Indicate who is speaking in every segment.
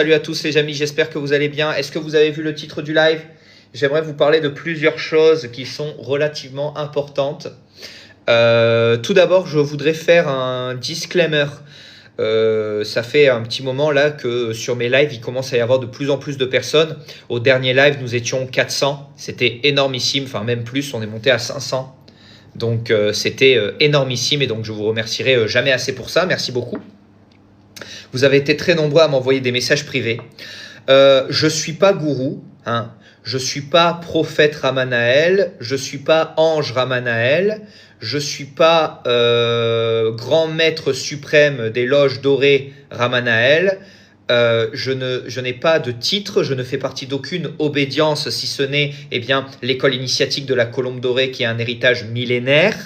Speaker 1: Salut à tous les amis, j'espère que vous allez bien. Est-ce que vous avez vu le titre du live? J'aimerais vous parler de plusieurs choses qui sont relativement importantes. Tout d'abord, je voudrais faire un disclaimer. Ça fait un petit moment là que sur mes lives, il commence à y avoir de plus en plus de personnes. Au dernier live, nous étions 400. C'était énormissime, enfin même plus, on est monté à 500. Donc c'était énormissime et donc je vous remercierai jamais assez pour ça. Merci beaucoup. Vous avez été très nombreux à m'envoyer des messages privés. Je ne suis pas gourou, hein. Je ne suis pas prophète Ramanaël, je ne suis pas ange Ramanaël, je ne suis pas grand maître suprême des loges dorées Ramanaël. Je n'ai pas de titre, je ne fais partie d'aucune obédience, si ce n'est l'école initiatique de la Colombe dorée qui est un héritage millénaire,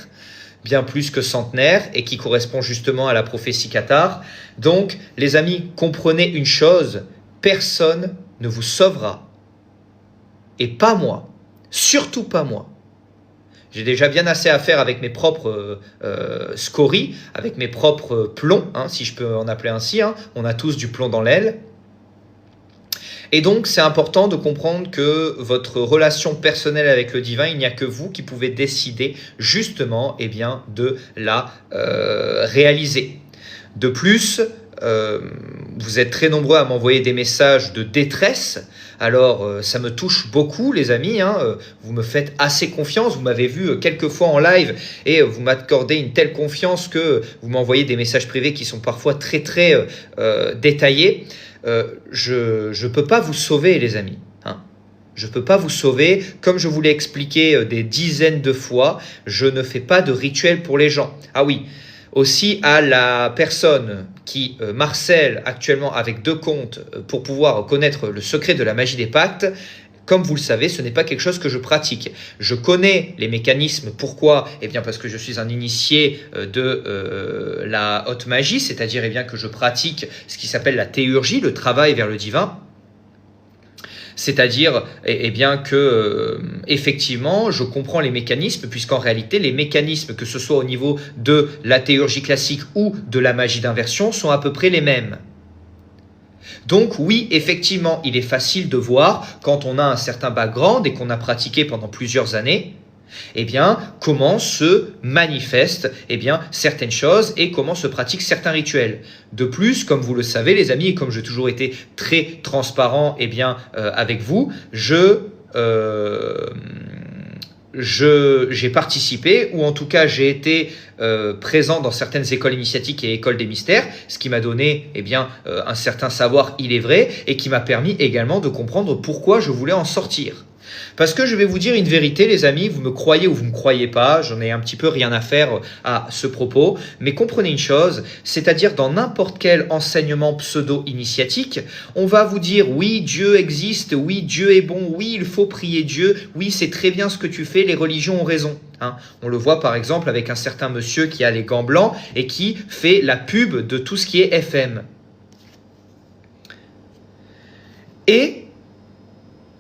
Speaker 1: bien plus que centenaire, et qui correspond justement à la prophétie cathare. Donc, les amis, comprenez une chose, personne ne vous sauvera. Et pas moi. Surtout pas moi. J'ai déjà bien assez à faire avec mes propres scories, avec mes propres plombs, hein, si je peux en appeler ainsi. Hein. On a tous du plomb dans l'aile. Et donc, c'est important de comprendre que votre relation personnelle avec le divin, il n'y a que vous qui pouvez décider justement de la réaliser. De plus, vous êtes très nombreux à m'envoyer des messages de détresse. Alors, ça me touche beaucoup, les amis. Hein. Vous me faites assez confiance. Vous m'avez vu quelques fois en live et vous m'accordez une telle confiance que vous m'envoyez des messages privés qui sont parfois très, très détaillés. Je ne peux pas vous sauver, les amis. Hein. Je ne peux pas vous sauver. Comme je vous l'ai expliqué des dizaines de fois, je ne fais pas de rituel pour les gens. Ah oui, aussi à la personne qui marcelle actuellement avec 2 comptes pour pouvoir connaître le secret de la magie des pactes, comme vous le savez, ce n'est pas quelque chose que je pratique. Je connais les mécanismes. Pourquoi? Parce que je suis un initié de la haute magie, c'est-à-dire que je pratique ce qui s'appelle la théurgie, le travail vers le divin. C'est-à-dire que effectivement, je comprends les mécanismes, puisqu'en réalité, les mécanismes, que ce soit au niveau de la théurgie classique ou de la magie d'inversion, sont à peu près les mêmes. Donc oui, effectivement, il est facile de voir, quand on a un certain background et qu'on a pratiqué pendant plusieurs années, comment se manifestent certaines choses et comment se pratiquent certains rituels. De plus, comme vous le savez les amis, et comme j'ai toujours été très transparent avec vous, j'ai participé, ou en tout cas j'ai été présent dans certaines écoles initiatiques et écoles des mystères, ce qui m'a donné un certain savoir, il est vrai, et qui m'a permis également de comprendre pourquoi je voulais en sortir. Parce que je vais vous dire une vérité, les amis, vous me croyez ou vous ne me croyez pas, j'en ai un petit peu rien à faire à ce propos, mais comprenez une chose, c'est-à-dire dans n'importe quel enseignement pseudo-initiatique, on va vous dire oui, Dieu existe, oui, Dieu est bon, oui, il faut prier Dieu, oui, c'est très bien ce que tu fais, les religions ont raison. Hein. On le voit par exemple avec un certain monsieur qui a les gants blancs et qui fait la pub de tout ce qui est FM. Et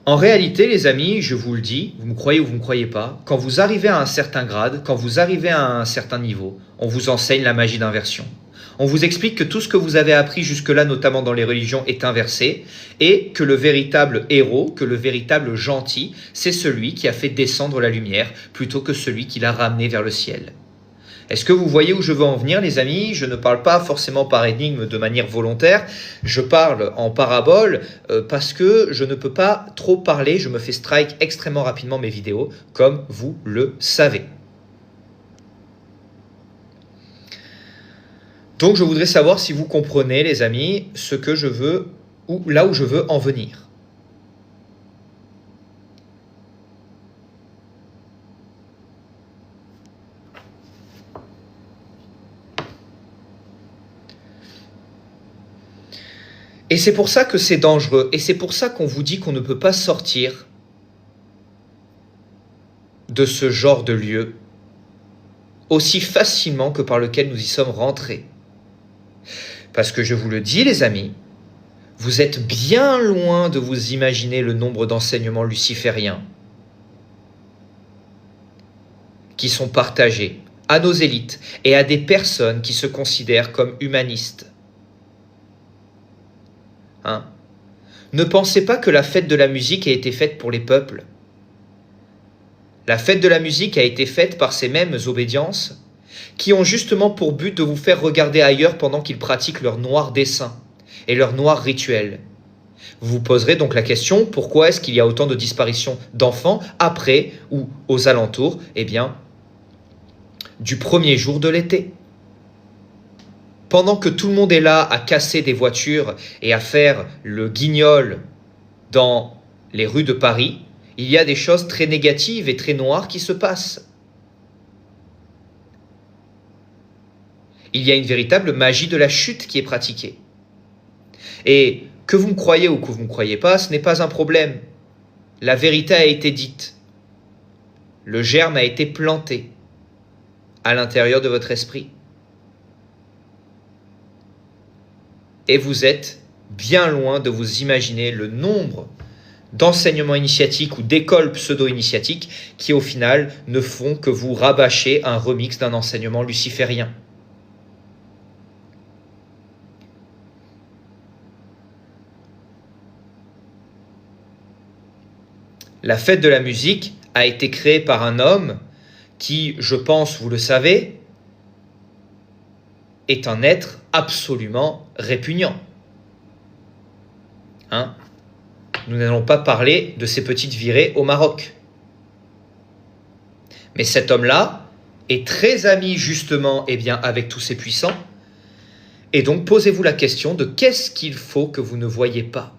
Speaker 1: en réalité, les amis, je vous le dis, vous me croyez ou vous ne me croyez pas, quand vous arrivez à un certain grade, quand vous arrivez à un certain niveau, on vous enseigne la magie d'inversion. On vous explique que tout ce que vous avez appris jusque-là, notamment dans les religions, est inversé et que le véritable héros, que le véritable gentil, c'est celui qui a fait descendre la lumière plutôt que celui qui l'a ramené vers le ciel. Est-ce que vous voyez où je veux en venir, les amis? Je ne parle pas forcément par énigme de manière volontaire, je parle en parabole parce que je ne peux pas trop parler, je me fais strike extrêmement rapidement mes vidéos, comme vous le savez. Donc je voudrais savoir si vous comprenez, les amis, ce que je veux, ou là où je veux en venir. Et c'est pour ça que c'est dangereux. Et c'est pour ça qu'on vous dit qu'on ne peut pas sortir de ce genre de lieu aussi facilement que par lequel nous y sommes rentrés. Parce que je vous le dis, les amis, vous êtes bien loin de vous imaginer le nombre d'enseignements lucifériens qui sont partagés à nos élites et à des personnes qui se considèrent comme humanistes. Hein? Ne pensez pas que la fête de la musique a été faite pour les peuples. La fête de la musique a été faite par ces mêmes obédiences qui ont justement pour but de vous faire regarder ailleurs pendant qu'ils pratiquent leurs noirs desseins et leurs noirs rituels. Vous vous poserez donc la question, pourquoi est-ce qu'il y a autant de disparitions d'enfants après ou aux alentours, du premier jour de l'été? Pendant que tout le monde est là à casser des voitures et à faire le guignol dans les rues de Paris, il y a des choses très négatives et très noires qui se passent. Il y a une véritable magie de la chute qui est pratiquée. Et que vous me croyez ou que vous ne me croyez pas, ce n'est pas un problème. La vérité a été dite. Le germe a été planté à l'intérieur de votre esprit. Et vous êtes bien loin de vous imaginer le nombre d'enseignements initiatiques ou d'écoles pseudo-initiatiques qui au final ne font que vous rabâcher un remix d'un enseignement luciférien. La fête de la musique a été créée par un homme qui, je pense, vous le savez, est un être absolument répugnant. Nous n'allons pas parler de ces petites virées au Maroc. Mais cet homme-là est très ami justement avec tous ces puissants. Et donc posez-vous la question de qu'est-ce qu'il faut que vous ne voyez pas.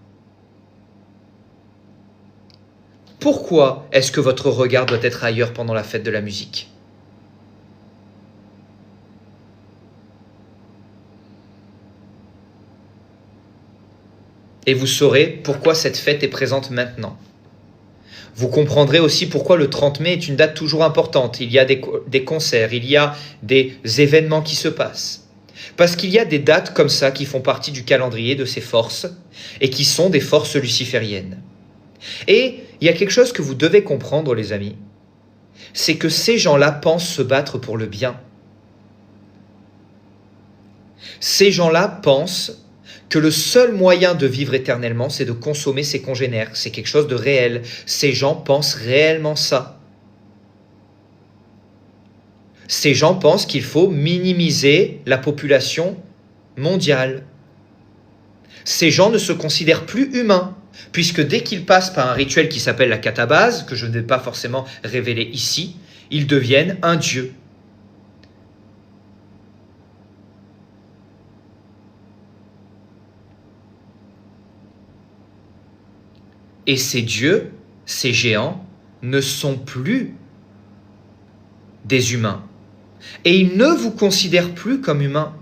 Speaker 1: Pourquoi est-ce que votre regard doit être ailleurs pendant la fête de la musique ? Et vous saurez pourquoi cette fête est présente maintenant. Vous comprendrez aussi pourquoi le 30 mai est une date toujours importante. Il y a des concerts, il y a des événements qui se passent. Parce qu'il y a des dates comme ça qui font partie du calendrier de ces forces et qui sont des forces lucifériennes. Et il y a quelque chose que vous devez comprendre, les amis, c'est que ces gens-là pensent se battre pour le bien. Ces gens-là pensent que le seul moyen de vivre éternellement, c'est de consommer ses congénères. C'est quelque chose de réel. Ces gens pensent réellement ça. Ces gens pensent qu'il faut minimiser la population mondiale. Ces gens ne se considèrent plus humains, puisque dès qu'ils passent par un rituel qui s'appelle la catabase, que je ne vais pas forcément révéler ici, ils deviennent un dieu. Et ces dieux, ces géants, ne sont plus des humains. Et ils ne vous considèrent plus comme humains.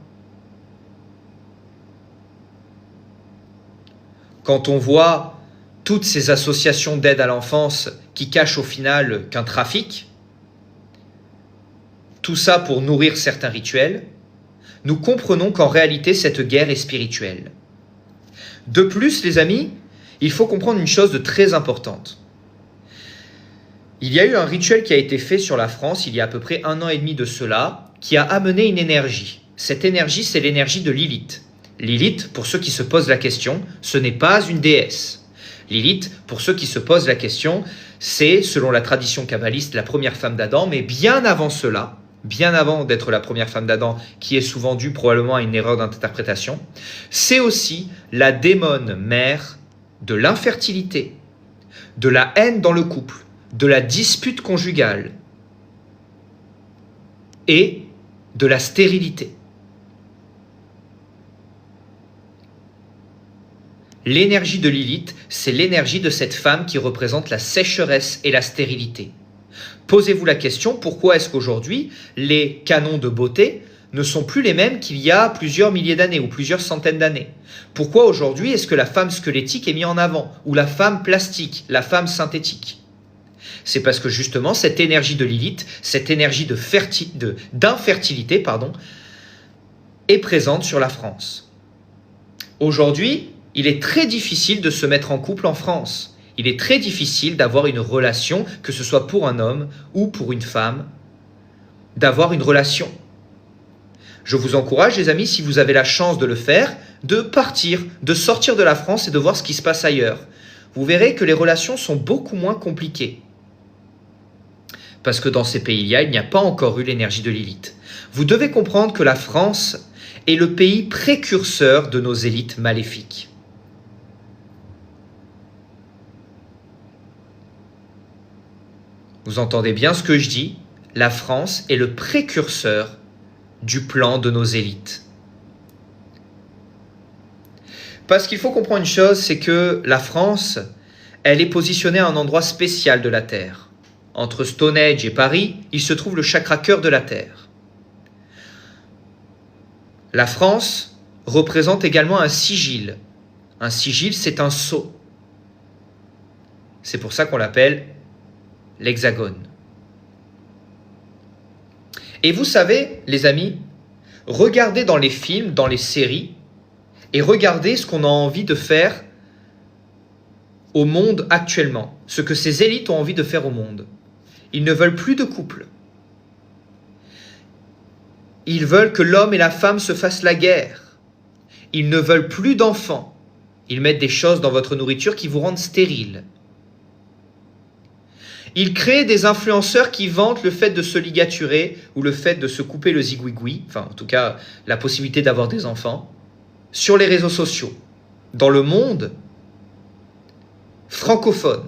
Speaker 1: Quand on voit toutes ces associations d'aide à l'enfance qui cachent au final qu'un trafic, tout ça pour nourrir certains rituels, nous comprenons qu'en réalité cette guerre est spirituelle. De plus, les amis, il faut comprendre une chose de très importante. Il y a eu un rituel qui a été fait sur la France il y a à peu près 1 an et demi de cela, qui a amené une énergie. Cette énergie, c'est l'énergie de Lilith. Lilith, pour ceux qui se posent la question, ce n'est pas une déesse. Lilith, pour ceux qui se posent la question, c'est, selon la tradition kabbaliste, la première femme d'Adam, mais bien avant cela, bien avant d'être la première femme d'Adam, qui est souvent due probablement à une erreur d'interprétation, c'est aussi la démone mère de l'infertilité, de la haine dans le couple, de la dispute conjugale et de la stérilité. L'énergie de Lilith, c'est l'énergie de cette femme qui représente la sécheresse et la stérilité. Posez-vous la question, pourquoi est-ce qu'aujourd'hui, les canons de beauté ne sont plus les mêmes qu'il y a plusieurs milliers d'années ou plusieurs centaines d'années? Pourquoi aujourd'hui est-ce que la femme squelettique est mise en avant, ou la femme plastique, la femme synthétique? C'est parce que justement, cette énergie de Lilith, cette énergie d'infertilité, est présente sur la France. Aujourd'hui, il est très difficile de se mettre en couple en France. Il est très difficile d'avoir une relation, que ce soit pour un homme ou pour une femme, d'avoir une relation. Je vous encourage, les amis, si vous avez la chance de le faire, de partir, de sortir de la France et de voir ce qui se passe ailleurs. Vous verrez que les relations sont beaucoup moins compliquées. Parce que dans ces pays-là, il n'y a pas encore eu l'énergie de Lilith. Vous devez comprendre que la France est le pays précurseur de nos élites maléfiques. Vous entendez bien ce que je dis? La France est le précurseur du plan de nos élites. Parce qu'il faut comprendre une chose, c'est que la France, elle est positionnée à un endroit spécial de la Terre. Entre Stonehenge et Paris, il se trouve le chakra-cœur de la Terre. La France représente également un sigil. Un sigil, c'est un sceau. C'est pour ça qu'on l'appelle l'hexagone. Et vous savez, les amis, regardez dans les films, dans les séries, et regardez ce qu'on a envie de faire au monde actuellement, ce que ces élites ont envie de faire au monde. Ils ne veulent plus de couple. Ils veulent que l'homme et la femme se fassent la guerre. Ils ne veulent plus d'enfants. Ils mettent des choses dans votre nourriture qui vous rendent stérile. Ils créent des influenceurs qui vantent le fait de se ligaturer ou le fait de se couper le zigouigoui, enfin en tout cas la possibilité d'avoir des enfants, sur les réseaux sociaux, dans le monde francophone.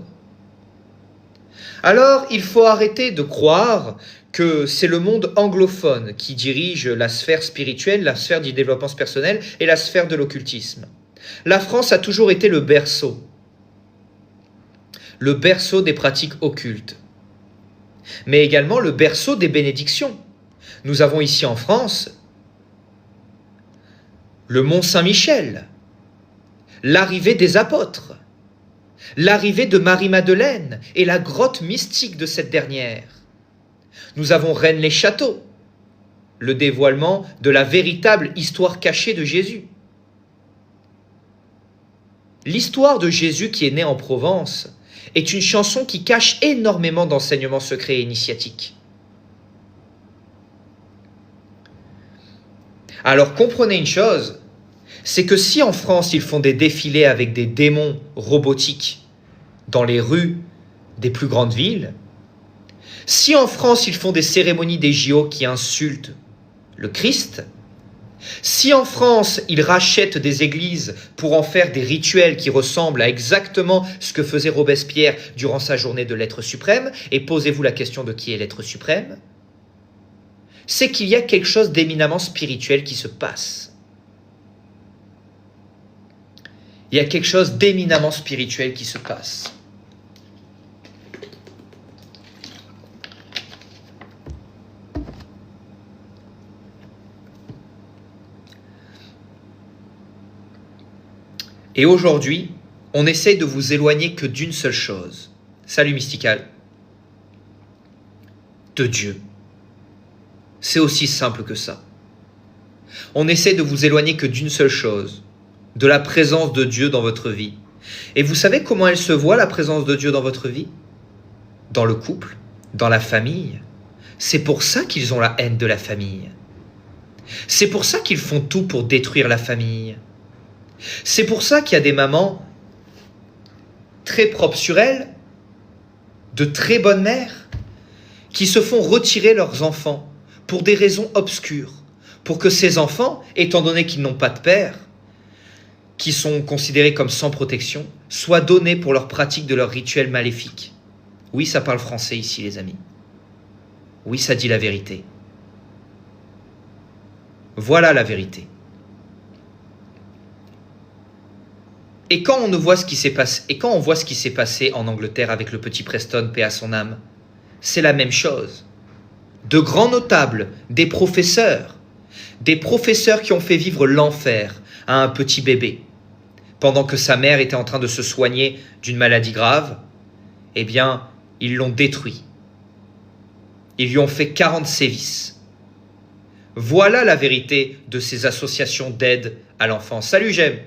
Speaker 1: Alors il faut arrêter de croire que c'est le monde anglophone qui dirige la sphère spirituelle, la sphère du développement personnel et la sphère de l'occultisme. La France a toujours été le berceau des pratiques occultes, mais également le berceau des bénédictions. Nous avons ici en France le Mont Saint-Michel, l'arrivée des apôtres, l'arrivée de Marie-Madeleine et la grotte mystique de cette dernière. Nous avons Rennes-les-Châteaux, le dévoilement de la véritable histoire cachée de Jésus. L'histoire de Jésus qui est né en Provence est une chanson qui cache énormément d'enseignements secrets et initiatiques. Alors comprenez une chose, c'est que si en France ils font des défilés avec des démons robotiques dans les rues des plus grandes villes, si en France ils font des cérémonies des JO qui insultent le Christ, si en France, ils rachètent des églises pour en faire des rituels qui ressemblent à exactement ce que faisait Robespierre durant sa journée de l'être suprême, et posez-vous la question de qui est l'être suprême, c'est qu'il y a quelque chose d'éminemment spirituel qui se passe. Il y a quelque chose d'éminemment spirituel qui se passe. Et aujourd'hui, on essaye de vous éloigner que d'une seule chose. Salut Mystical. De Dieu. C'est aussi simple que ça. On essaie de vous éloigner que d'une seule chose. De la présence de Dieu dans votre vie. Et vous savez comment elle se voit, la présence de Dieu dans votre vie? Dans le couple, dans la famille. C'est pour ça qu'ils ont la haine de la famille. C'est pour ça qu'ils font tout pour détruire la famille. C'est pour ça qu'il y a des mamans très propres sur elles, de très bonnes mères, qui se font retirer leurs enfants pour des raisons obscures, pour que ces enfants, étant donné qu'ils n'ont pas de père, qui sont considérés comme sans protection, soient donnés pour leur pratique de leurs rituels maléfiques. Oui, ça parle français ici, les amis. Oui, ça dit la vérité. Voilà la vérité. Et quand on voit ce qui s'est passé en Angleterre avec le petit Preston, paix à son âme, c'est la même chose. De grands notables, des professeurs qui ont fait vivre l'enfer à un petit bébé, pendant que sa mère était en train de se soigner d'une maladie grave, eh bien, ils l'ont détruit. Ils lui ont fait 40 sévices. Voilà la vérité de ces associations d'aide à l'enfance. Salut, j'aime.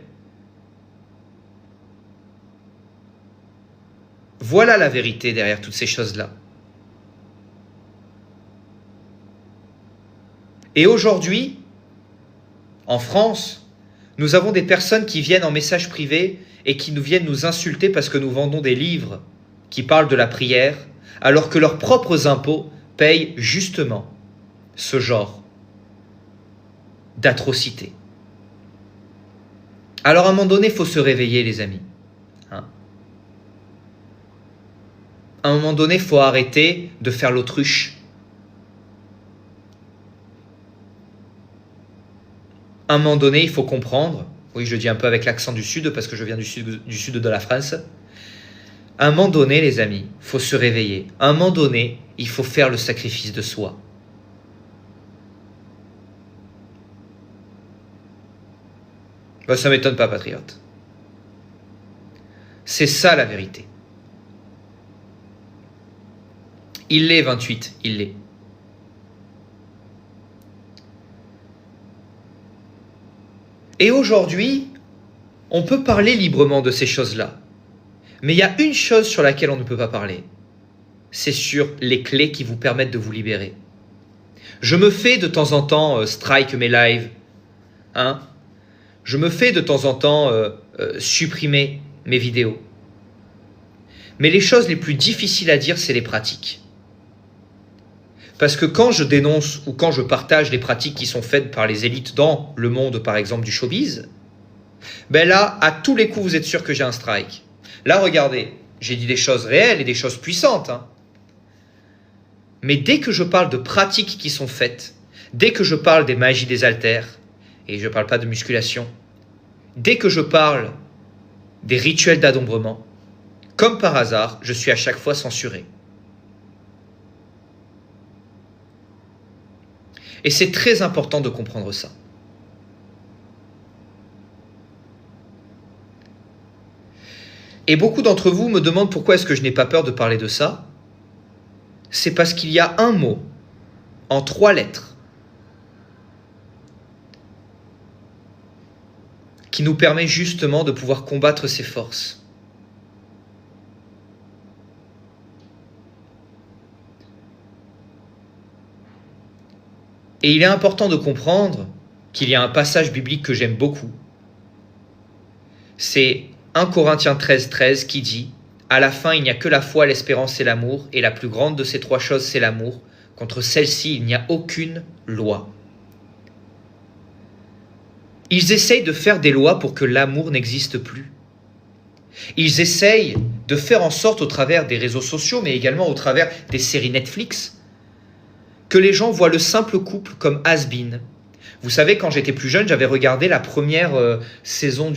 Speaker 1: Voilà la vérité derrière toutes ces choses-là. Et aujourd'hui, En France, nous avons des personnes qui viennent en message privé et qui nous viennent nous insulter parce que nous vendons des livres qui parlent de la prière, alors que leurs propres impôts payent justement ce genre d'atrocité. Alors à un moment donné, il faut se réveiller, les amis. Hein? À un moment donné, il faut arrêter de faire l'autruche. À un moment donné, il faut comprendre, oui, je le dis un peu avec l'accent du Sud, parce que je viens du sud de la France. À un moment donné, les amis, il faut se réveiller. À un moment donné, il faut faire le sacrifice de soi. Ben, ça ne m'étonne pas, patriote. C'est ça la vérité. Il l'est, 28, il l'est. Et aujourd'hui, on peut parler librement de ces choses-là. Mais il y a une chose sur laquelle on ne peut pas parler. C'est sur les clés qui vous permettent de vous libérer. Je me fais de temps en temps strike mes lives. Hein? Je me fais de temps en temps supprimer mes vidéos. Mais les choses les plus difficiles à dire, c'est les pratiques. Parce que quand je dénonce ou quand je partage les pratiques qui sont faites par les élites dans le monde, par exemple, du showbiz, ben là, à tous les coups, vous êtes sûr que j'ai un strike. Là, regardez, j'ai dit des choses réelles et des choses puissantes. Hein. Mais dès que je parle de pratiques qui sont faites, dès que je parle des magies des haltères, et je ne parle pas de musculation, dès que je parle des rituels d'adombrement, comme par hasard, je suis à chaque fois censuré. Et c'est très important de comprendre ça. Et beaucoup d'entre vous me demandent pourquoi est-ce que je n'ai pas peur de parler de ça. C'est parce qu'il y a un mot, en 3 lettres, qui nous permet justement de pouvoir combattre ces forces. Et il est important de comprendre qu'il y a un passage biblique que j'aime beaucoup. C'est 1 Corinthiens 13 qui dit « À la fin, il n'y a que la foi, l'espérance et l'amour, et la plus grande de ces 3 choses, c'est l'amour. Contre celle-ci, il n'y a aucune loi. » Ils essayent de faire des lois pour que l'amour n'existe plus. Ils essayent de faire en sorte, au travers des réseaux sociaux, mais également au travers des séries Netflix, que les gens voient le simple couple comme has-been. Vous savez, quand j'étais plus jeune, j'avais regardé la première saison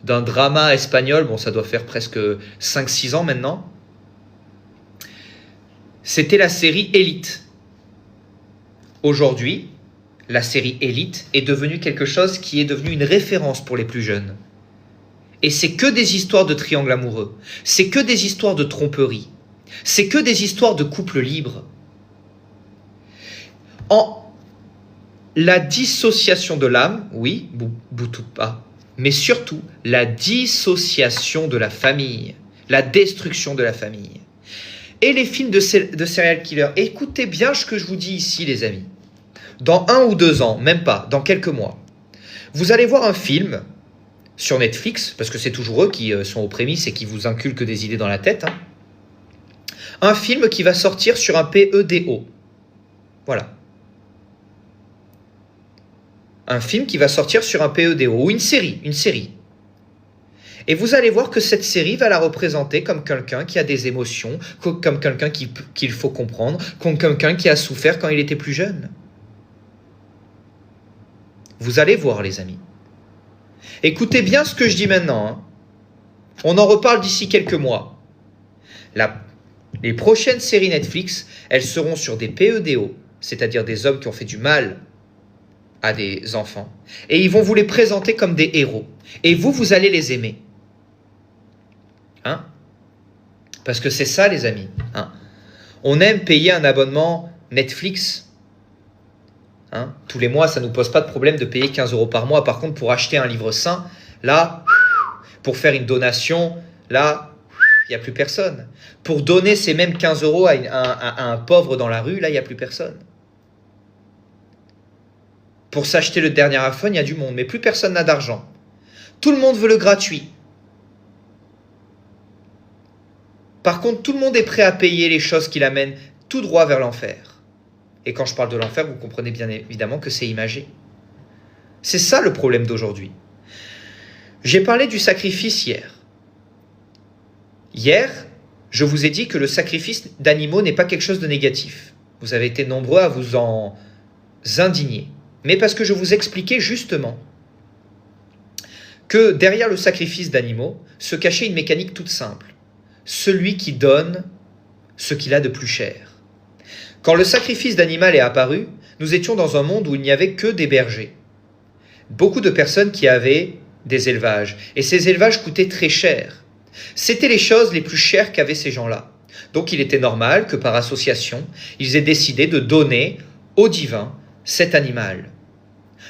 Speaker 1: d'un drama espagnol. Bon, ça doit faire presque 5-6 ans maintenant. C'était la série Élite. Aujourd'hui, la série Élite est devenue quelque chose qui est devenu une référence pour les plus jeunes. Et c'est que des histoires de triangle amoureux. C'est que des histoires de tromperie. C'est que des histoires de couples libres. La dissociation de l'âme, oui, Boutoupa, mais surtout la dissociation de la famille, la destruction de la famille. Et les films de serial killers, écoutez bien ce que je vous dis ici, les amis. Dans 1 ou 2 ans, même pas, dans quelques mois, vous allez voir un film sur Netflix, parce que c'est toujours eux qui sont aux prémices et qui vous inculquent des idées dans la tête. Hein. Un film qui va sortir sur un PEDO. Voilà. Un film qui va sortir sur un PEDO, ou une série. Et vous allez voir que cette série va la représenter comme quelqu'un qui a des émotions, comme quelqu'un qu'il faut comprendre, comme quelqu'un qui a souffert quand il était plus jeune. Vous allez voir, les amis. Écoutez bien ce que je dis maintenant. Hein. On en reparle d'ici quelques mois. Les prochaines séries Netflix, elles seront sur des PEDO, c'est-à-dire des hommes qui ont fait du mal à des enfants. Et ils vont vous les présenter comme des héros. Et vous allez les aimer. Hein? Parce que c'est ça, les amis. Hein? On aime payer un abonnement Netflix. Hein? Tous les mois, ça ne nous pose pas de problème de payer 15 € par mois. Par contre, pour acheter un livre saint, là, pour faire une donation, là, il n'y a plus personne. Pour donner ces mêmes 15 € à un pauvre dans la rue, là, il n'y a plus personne. Pour s'acheter le dernier iPhone, il y a du monde, mais plus personne n'a d'argent. Tout le monde veut le gratuit. Par contre, tout le monde est prêt à payer les choses qui l'amènent tout droit vers l'enfer. Et quand je parle de l'enfer, vous comprenez bien évidemment que c'est imagé. C'est ça le problème d'aujourd'hui. J'ai parlé du sacrifice hier. Hier, je vous ai dit que le sacrifice d'animaux n'est pas quelque chose de négatif. Vous avez été nombreux à vous en indigner. Mais parce que je vous expliquais justement que derrière le sacrifice d'animaux se cachait une mécanique toute simple. Celui qui donne ce qu'il a de plus cher. Quand le sacrifice d'animal est apparu, nous étions dans un monde où il n'y avait que des bergers. Beaucoup de personnes qui avaient des élevages. Et ces élevages coûtaient très cher. C'était les choses les plus chères qu'avaient ces gens-là. Donc il était normal que par association, ils aient décidé de donner au divin cet animal.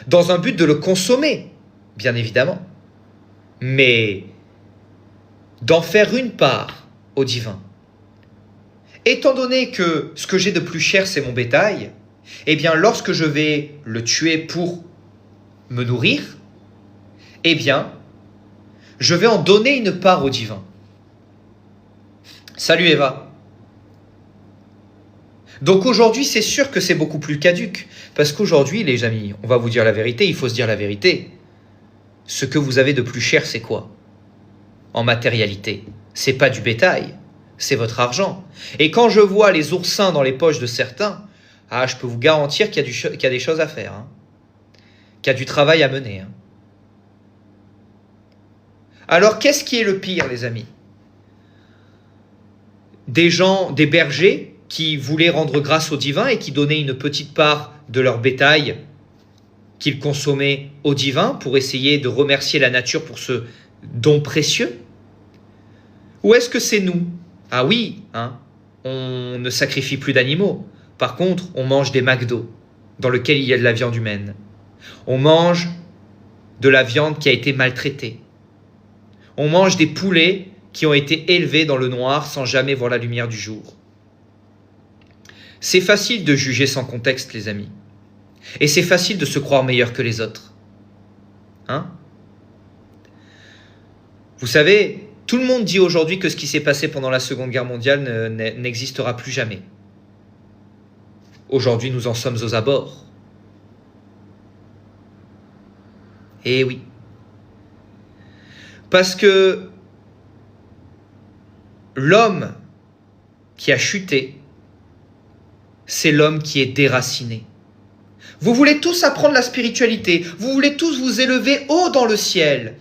Speaker 1: Dans un but de le consommer, bien évidemment. Mais d'en faire une part au divin. Étant donné que ce que j'ai de plus cher, c'est mon bétail, eh bien lorsque je vais le tuer pour me nourrir, eh bien, je vais en donner une part au divin. Salut Eva. Donc aujourd'hui, c'est sûr que c'est beaucoup plus caduc. Parce qu'aujourd'hui, les amis, on va vous dire la vérité, il faut se dire la vérité. Ce que vous avez de plus cher, c'est quoi? En matérialité. C'est pas du bétail, c'est votre argent. Et quand je vois les oursins dans les poches de certains, je peux vous garantir qu'il y a des choses à faire. Qu'il y a du travail à mener. Alors, qu'est-ce qui est le pire, les amis? Des gens, des bergers qui voulaient rendre grâce au divin et qui donnaient une petite part de leur bétail qu'ils consommaient au divin pour essayer de remercier la nature pour ce don précieux? Ou est-ce que c'est nous? Ah oui, on ne sacrifie plus d'animaux. Par contre, on mange des McDo dans lesquels il y a de la viande humaine. On mange de la viande qui a été maltraitée. On mange des poulets qui ont été élevés dans le noir sans jamais voir la lumière du jour. C'est facile de juger sans contexte, les amis. Et c'est facile de se croire meilleur que les autres. Vous savez, tout le monde dit aujourd'hui que ce qui s'est passé pendant la Seconde Guerre mondiale n'existera plus jamais. Aujourd'hui, nous en sommes aux abords. Eh oui. Parce que l'homme qui a chuté, c'est l'homme qui est déraciné. Vous voulez tous apprendre la spiritualité, vous voulez tous vous élever haut dans le ciel,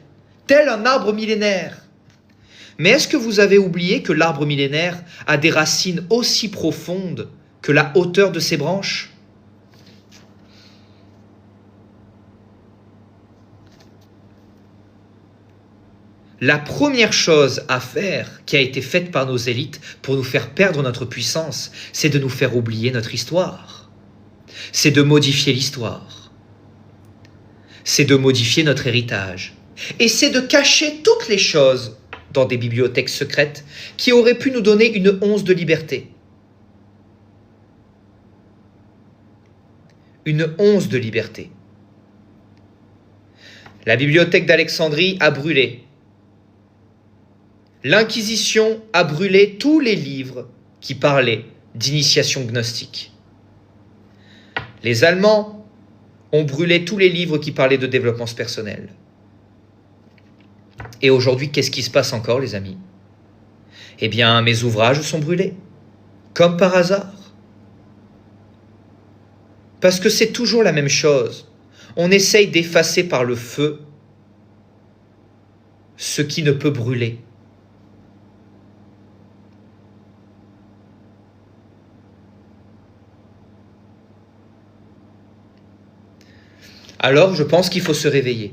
Speaker 1: tel un arbre millénaire. Mais est-ce que vous avez oublié que l'arbre millénaire a des racines aussi profondes que la hauteur de ses branches? La première chose à faire qui a été faite par nos élites pour nous faire perdre notre puissance, c'est de nous faire oublier notre histoire. C'est de modifier l'histoire. C'est de modifier notre héritage. Et c'est de cacher toutes les choses dans des bibliothèques secrètes qui auraient pu nous donner une once de liberté. Une once de liberté. La bibliothèque d'Alexandrie a brûlé. L'Inquisition a brûlé tous les livres qui parlaient d'initiation gnostique. Les Allemands ont brûlé tous les livres qui parlaient de développement personnel. Et aujourd'hui, qu'est-ce qui se passe encore, les amis? Eh bien, mes ouvrages sont brûlés, comme par hasard. Parce que c'est toujours la même chose. On essaye d'effacer par le feu ce qui ne peut brûler. Alors, je pense qu'il faut se réveiller.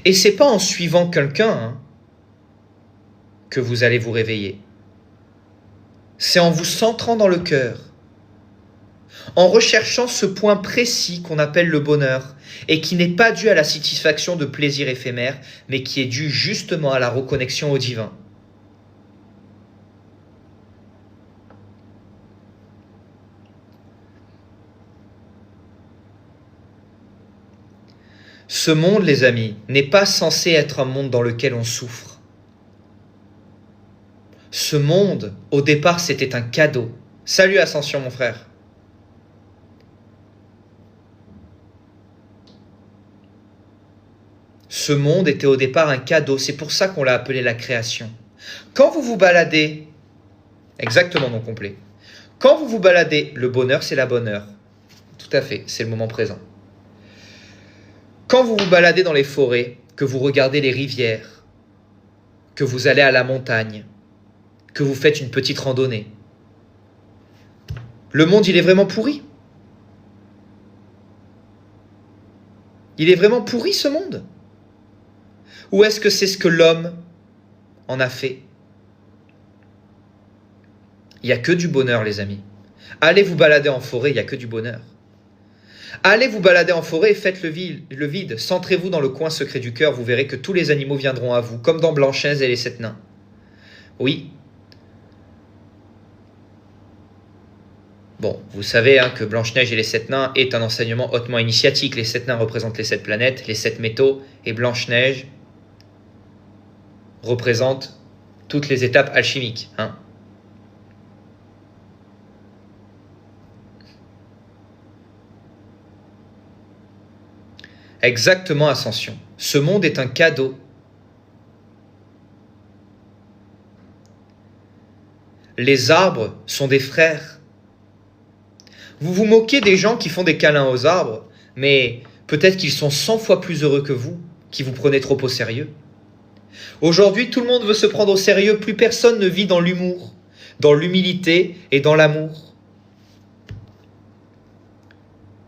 Speaker 1: Et c'est pas en suivant quelqu'un que vous allez vous réveiller. C'est en vous centrant dans le cœur, en recherchant ce point précis qu'on appelle le bonheur, et qui n'est pas dû à la satisfaction de plaisirs éphémères, mais qui est dû justement à la reconnexion au divin. Ce monde, les amis, n'est pas censé être un monde dans lequel on souffre. Ce monde, au départ, c'était un cadeau. Salut Ascension, mon frère. Ce monde était au départ un cadeau. C'est pour ça qu'on l'a appelé la création. Quand vous vous baladez, exactement non complet. Quand vous vous baladez, le bonheur, c'est la bonne heure. Tout à fait, c'est le moment présent. Quand vous vous baladez dans les forêts, que vous regardez les rivières, que vous allez à la montagne, que vous faites une petite randonnée, le monde, il est vraiment pourri. Il est vraiment pourri, ce monde. Ou est-ce que c'est ce que l'homme en a fait? Il n'y a que du bonheur, les amis. Allez vous balader en forêt, il n'y a que du bonheur. Allez vous balader en forêt et faites le vide. Centrez-vous dans le coin secret du cœur, vous verrez que tous les animaux viendront à vous, comme dans Blanche-Neige et les 7 nains. Oui. Bon, vous savez que Blanche-Neige et les 7 nains est un enseignement hautement initiatique. Les 7 nains représentent les 7 planètes, les 7 métaux, et Blanche-Neige représente toutes les étapes alchimiques. Exactement, Ascension. Ce monde est un cadeau. Les arbres sont des frères. Vous vous moquez des gens qui font des câlins aux arbres, mais peut-être qu'ils sont 100 fois plus heureux que vous, qui vous prenez trop au sérieux. Aujourd'hui, tout le monde veut se prendre au sérieux, plus personne ne vit dans l'humour, dans l'humilité et dans l'amour.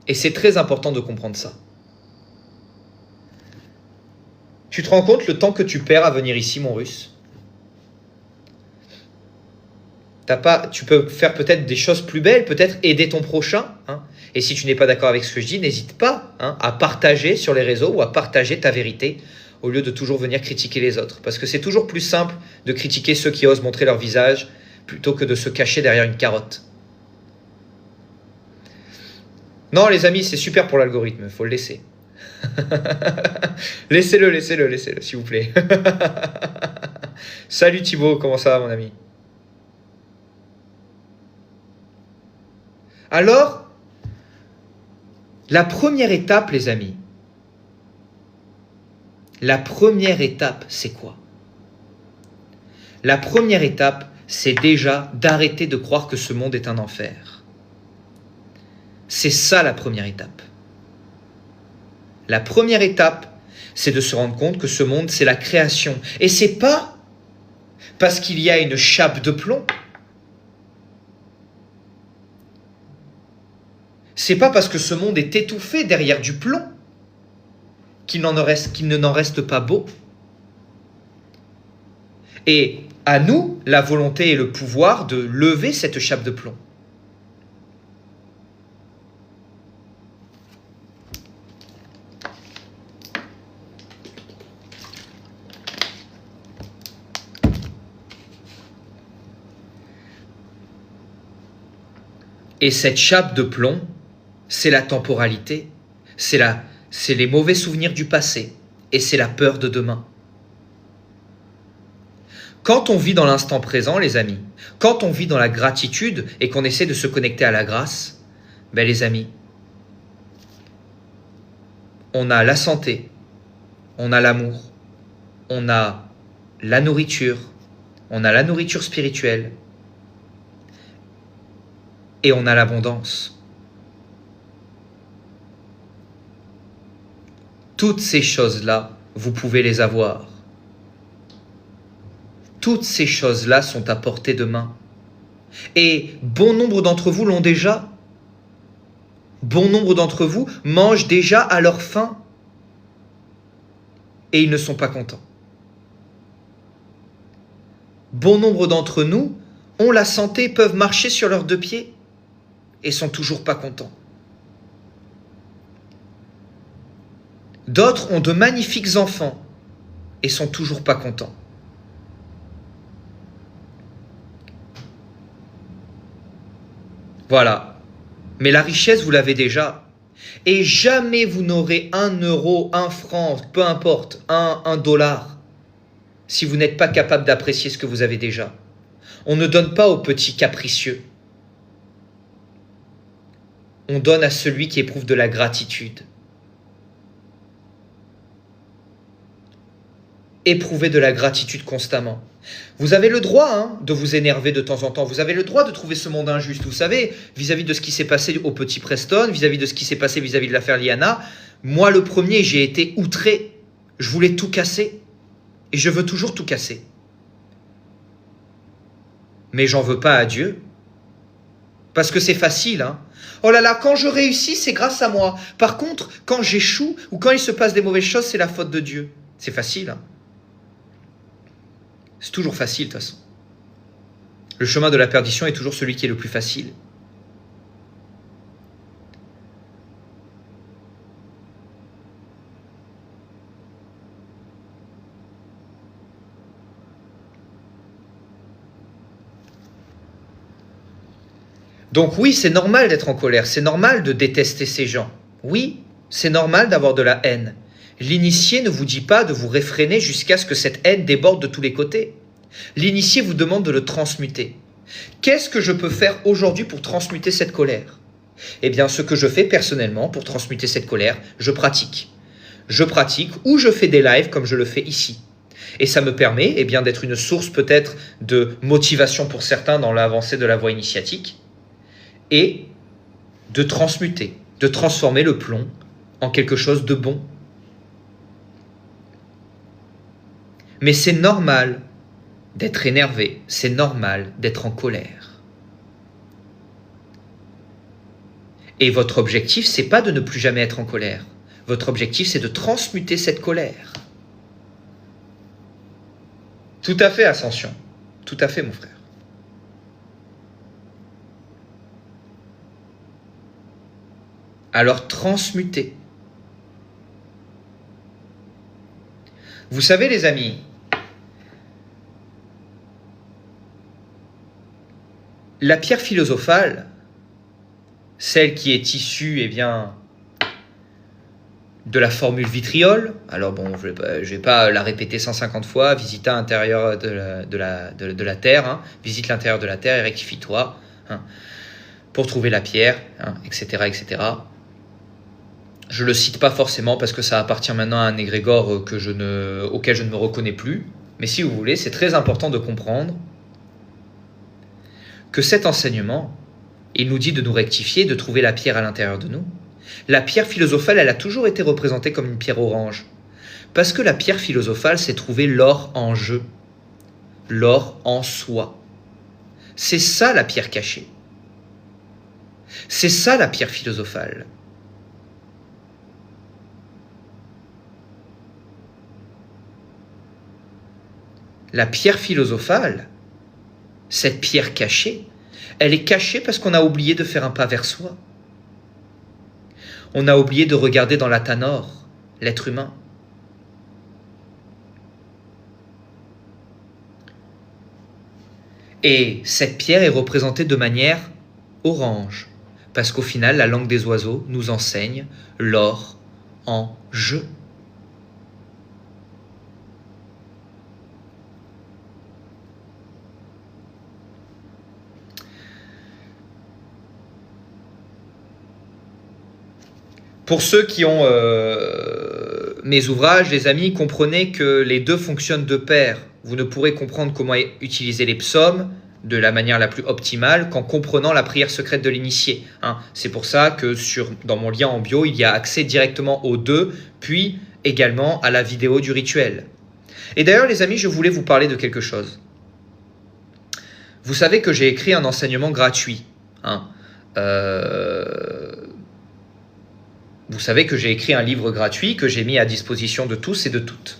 Speaker 1: Et c'est très important de comprendre ça. Tu te rends compte le temps que tu perds à venir ici, mon russe? Tu peux faire peut-être des choses plus belles, peut-être aider ton prochain. Et si tu n'es pas d'accord avec ce que je dis, n'hésite pas à partager sur les réseaux ou à partager ta vérité au lieu de toujours venir critiquer les autres. Parce que c'est toujours plus simple de critiquer ceux qui osent montrer leur visage plutôt que de se cacher derrière une carotte. Non, les amis, c'est super pour l'algorithme, il faut le laisser. Laissez-le, s'il vous plaît. Salut Thibaut, comment ça va, mon ami? Alors, la première étape, les amis, la première étape, c'est quoi? La première étape, c'est déjà d'arrêter de croire que ce monde est un enfer. C'est ça la première étape. La première étape, c'est de se rendre compte que ce monde, c'est la création. Et c'est pas parce qu'il y a une chape de plomb. C'est pas parce que ce monde est étouffé derrière du plomb qu'il ne n'en reste pas beau. Et à nous, la volonté et le pouvoir de lever cette chape de plomb. Et cette chape de plomb, c'est la temporalité, c'est les mauvais souvenirs du passé et c'est la peur de demain. Quand on vit dans l'instant présent, les amis, quand on vit dans la gratitude et qu'on essaie de se connecter à la grâce, les amis, on a la santé, on a l'amour, on a la nourriture, on a la nourriture spirituelle et on a l'abondance. Toutes ces choses-là, vous pouvez les avoir. Toutes ces choses-là sont à portée de main. Et bon nombre d'entre vous l'ont déjà. Bon nombre d'entre vous mangent déjà à leur faim. Et ils ne sont pas contents. Bon nombre d'entre nous ont la santé, peuvent marcher sur leurs deux pieds et sont toujours pas contents. D'autres ont de magnifiques enfants et sont toujours pas contents. Voilà. Mais la richesse, vous l'avez déjà. Et jamais vous n'aurez 1 euro, 1 franc, peu importe, 1 dollar, si vous n'êtes pas capable d'apprécier ce que vous avez déjà. On ne donne pas aux petits capricieux. On donne à celui qui éprouve de la gratitude. Éprouvez de la gratitude constamment. Vous avez le droit de vous énerver de temps en temps. Vous avez le droit de trouver ce monde injuste. Vous savez, vis-à-vis de ce qui s'est passé au petit Preston, vis-à-vis de ce qui s'est passé vis-à-vis de l'affaire Liana, moi le premier, j'ai été outré. Je voulais tout casser. Et je veux toujours tout casser. Mais j'en veux pas à Dieu. Parce que c'est facile. Oh là là, quand je réussis, c'est grâce à moi. Par contre, quand j'échoue ou quand il se passe des mauvaises choses, c'est la faute de Dieu. C'est facile. C'est toujours facile de toute façon. Le chemin de la perdition est toujours celui qui est le plus facile. Donc oui, c'est normal d'être en colère, c'est normal de détester ces gens. Oui, c'est normal d'avoir de la haine. L'initié ne vous dit pas de vous réfréner jusqu'à ce que cette haine déborde de tous les côtés. L'initié vous demande de le transmuter. Qu'est-ce que je peux faire aujourd'hui pour transmuter cette colère? Eh bien, ce que je fais personnellement pour transmuter cette colère, je pratique. Je pratique ou je fais des lives comme je le fais ici. Et ça me permet bien d'être une source peut-être de motivation pour certains dans l'avancée de la voie initiatique et de transmuter, de transformer le plomb en quelque chose de bon. Mais c'est normal d'être énervé, c'est normal d'être en colère. Et votre objectif, c'est pas de ne plus jamais être en colère. Votre objectif, c'est de transmuter cette colère. Tout à fait, Ascension. Tout à fait, mon frère. Alors, transmutez. Vous savez, les amis, la pierre philosophale, celle qui est issue, de la formule vitriol, alors bon, je vais pas la répéter 150 fois, visite l'intérieur de la Terre, visite l'intérieur de la Terre et rectifie-toi, pour trouver la pierre, etc., etc. Je ne le cite pas forcément parce que ça appartient maintenant à un égrégore auquel je ne me reconnais plus. Mais si vous voulez, c'est très important de comprendre que cet enseignement, il nous dit de nous rectifier, de trouver la pierre à l'intérieur de nous. La pierre philosophale, elle a toujours été représentée comme une pierre orange. Parce que la pierre philosophale, c'est trouver l'or en jeu, l'or en soi. C'est ça la pierre cachée. C'est ça la pierre philosophale. La pierre philosophale, cette pierre cachée, elle est cachée parce qu'on a oublié de faire un pas vers soi. On a oublié de regarder dans la Tanor, l'être humain. Et cette pierre est représentée de manière orange, parce qu'au final, la langue des oiseaux nous enseigne l'or en jeu. Pour ceux qui ont mes ouvrages, les amis, comprenez que les deux fonctionnent de pair. Vous ne pourrez comprendre comment utiliser les psaumes de la manière la plus optimale qu'en comprenant la prière secrète de l'initié. C'est pour ça que dans mon lien en bio, il y a accès directement aux deux, puis également à la vidéo du rituel. Et d'ailleurs, les amis, je voulais vous parler de quelque chose. Vous savez que j'ai écrit un enseignement gratuit. Vous savez que j'ai écrit un livre gratuit que j'ai mis à disposition de tous et de toutes.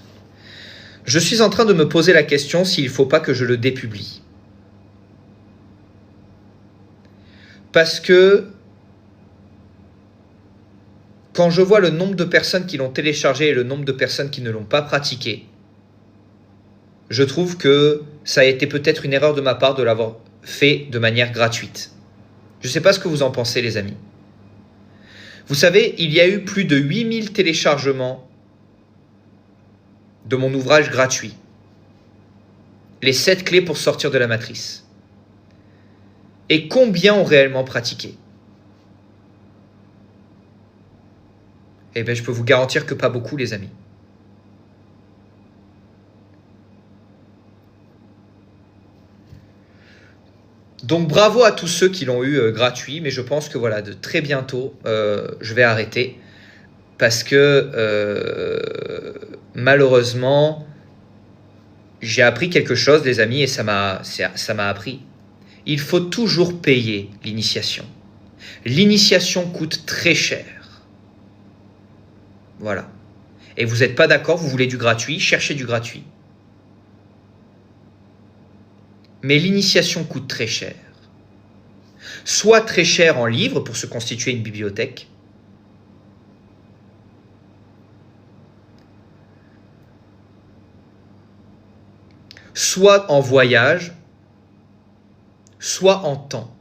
Speaker 1: Je suis en train de me poser la question s'il ne faut pas que je le dépublie. Parce que quand je vois le nombre de personnes qui l'ont téléchargé et le nombre de personnes qui ne l'ont pas pratiqué, je trouve que ça a été peut-être une erreur de ma part de l'avoir fait de manière gratuite. Je ne sais pas ce que vous en pensez, les amis. Vous savez, il y a eu plus de 8000 téléchargements de mon ouvrage gratuit. Les 7 clés pour sortir de la matrice. Et combien ont réellement pratiqué? Eh bien, je peux vous garantir que pas beaucoup, les amis. Donc, bravo à tous ceux qui l'ont eu gratuit, mais je pense que voilà, de très bientôt, je vais arrêter parce que malheureusement, j'ai appris quelque chose, les amis, et ça m'a appris. Il faut toujours payer l'initiation. L'initiation coûte très cher. Voilà. Et vous n'êtes pas d'accord, vous voulez du gratuit, cherchez du gratuit. Mais l'initiation coûte très cher. Soit très cher en livres pour se constituer une bibliothèque, soit en voyage, soit en temps.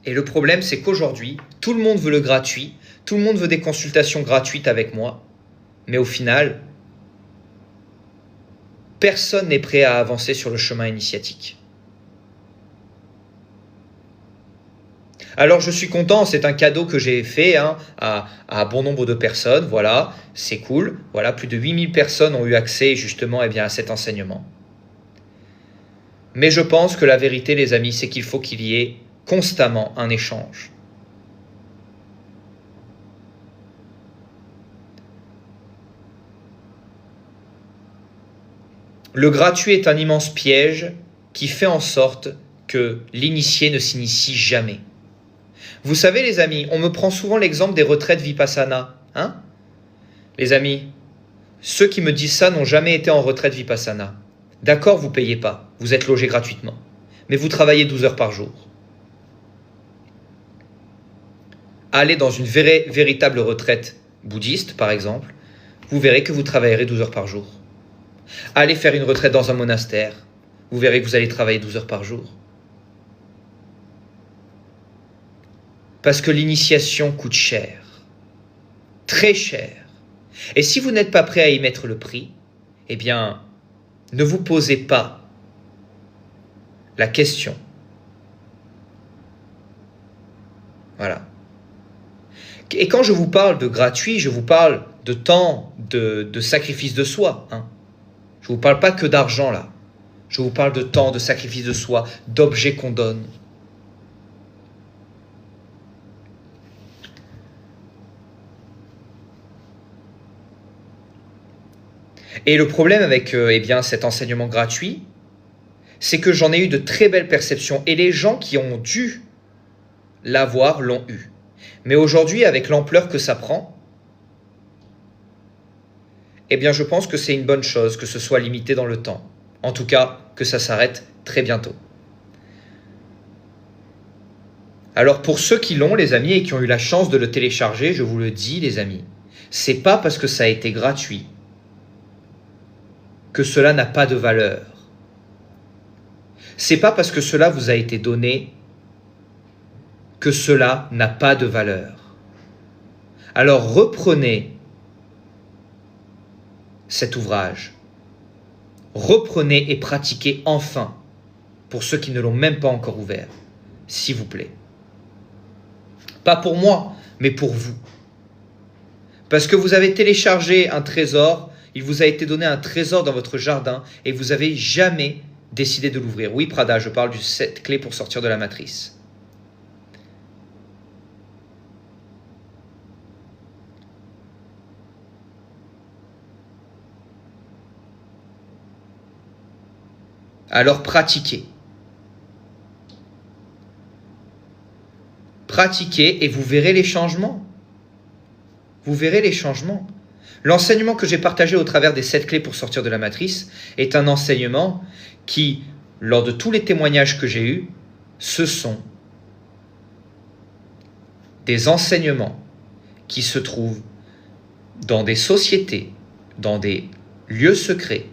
Speaker 1: Et le problème, c'est qu'aujourd'hui, tout le monde veut le gratuit, tout le monde veut des consultations gratuites avec moi, mais au final, personne n'est prêt à avancer sur le chemin initiatique. Alors je suis content, c'est un cadeau que j'ai fait à bon nombre de personnes, voilà, c'est cool, voilà, plus de 8000 personnes ont eu accès justement à cet enseignement. Mais je pense que la vérité, les amis, c'est qu'il faut qu'il y ait constamment un échange. Le gratuit est un immense piège qui fait en sorte que l'initié ne s'initie jamais. Vous savez, les amis, on me prend souvent l'exemple des retraites Vipassana. Hein? Les amis, ceux qui me disent ça n'ont jamais été en retraite Vipassana. D'accord, vous ne payez pas, vous êtes logé gratuitement, mais vous travaillez 12 heures par jour. Allez dans une véritable retraite bouddhiste, par exemple, vous verrez que vous travaillerez 12 heures par jour. Allez faire une retraite dans un monastère, vous verrez que vous allez travailler 12 heures par jour. Parce que l'initiation coûte cher, très cher. Et si vous n'êtes pas prêt à y mettre le prix, eh bien, ne vous posez pas la question. Voilà. Et quand je vous parle de gratuit, je vous parle de temps, de sacrifice de soi. Hein. Je ne vous parle pas que d'argent là. Je vous parle de temps, de sacrifice de soi, d'objets qu'on donne. Et le problème avec cet enseignement gratuit, c'est que j'en ai eu de très belles perceptions. Et les gens qui ont dû l'avoir l'ont eu. Mais aujourd'hui, avec l'ampleur que ça prend, eh bien, je pense que c'est une bonne chose que ce soit limité dans le temps. En tout cas, que ça s'arrête très bientôt. Alors, pour ceux qui l'ont, les amis, et qui ont eu la chance de le télécharger, je vous le dis, les amis, c'est pas parce que ça a été gratuit que cela n'a pas de valeur. C'est pas parce que cela vous a été donné que cela n'a pas de valeur. Alors reprenez cet ouvrage. Reprenez et pratiquez enfin, pour ceux qui ne l'ont même pas encore ouvert, s'il vous plaît. Pas pour moi, mais pour vous. Parce que vous avez téléchargé un trésor, il vous a été donné un trésor dans votre jardin et vous n'avez jamais décidé de l'ouvrir. Oui, Prada, je parle du 7 clés pour sortir de la matrice. Alors pratiquez. Pratiquez et vous verrez les changements. Vous verrez les changements. L'enseignement que j'ai partagé au travers des 7 clés pour sortir de la matrice est un enseignement qui, lors de tous les témoignages que j'ai eus, ce sont des enseignements qui se trouvent dans des sociétés, dans des lieux secrets,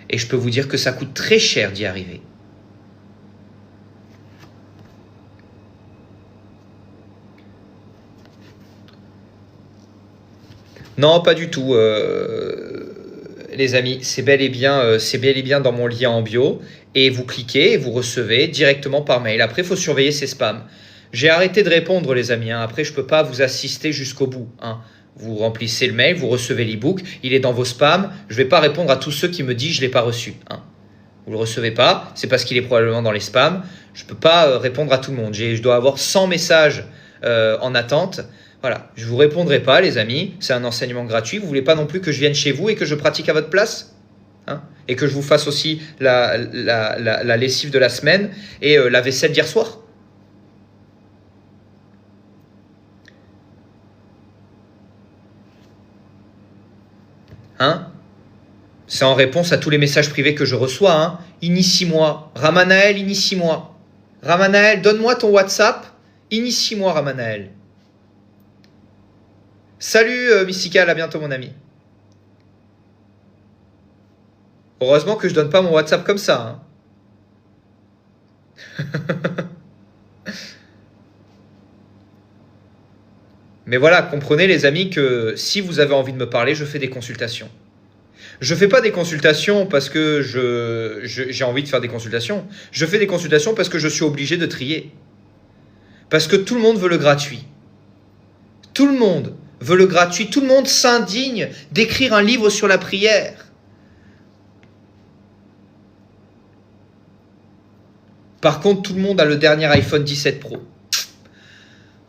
Speaker 1: Et je peux vous dire que ça coûte très cher d'y arriver. Non, pas du tout, les amis. C'est bel et bien dans mon lien en bio. Et vous cliquez et vous recevez directement par mail. Après, il faut surveiller ces spams. J'ai arrêté de répondre, les amis. Après, je ne peux pas vous assister jusqu'au bout. Vous remplissez le mail, vous recevez l'e-book. Il est dans vos spams. Je ne vais pas répondre à tous ceux qui me disent je ne l'ai pas reçu. Vous ne le recevez pas. C'est parce qu'il est probablement dans les spams. Je ne peux pas répondre à tout le monde. Je dois avoir 100 messages en attente. Voilà, je ne vous répondrai pas, les amis. C'est un enseignement gratuit. Vous ne voulez pas non plus que je vienne chez vous et que je pratique à votre place, et que je vous fasse aussi la lessive de la semaine et la vaisselle d'hier soir. C'est en réponse à tous les messages privés que je reçois. Initie-moi. Ramanaël, initie-moi. Ramanaël, donne-moi ton WhatsApp. Initie-moi, Ramanaël. Salut Mystical, à bientôt mon ami. Heureusement que je donne pas mon WhatsApp comme ça. Mais voilà, comprenez les amis que si vous avez envie de me parler, je fais des consultations. Je ne fais pas des consultations parce que j'ai envie de faire des consultations. Je fais des consultations parce que je suis obligé de trier. Parce que tout le monde veut le gratuit. Tout le monde veut le gratuit. Tout le monde s'indigne d'écrire un livre sur la prière. Par contre, tout le monde a le dernier iPhone 17 Pro.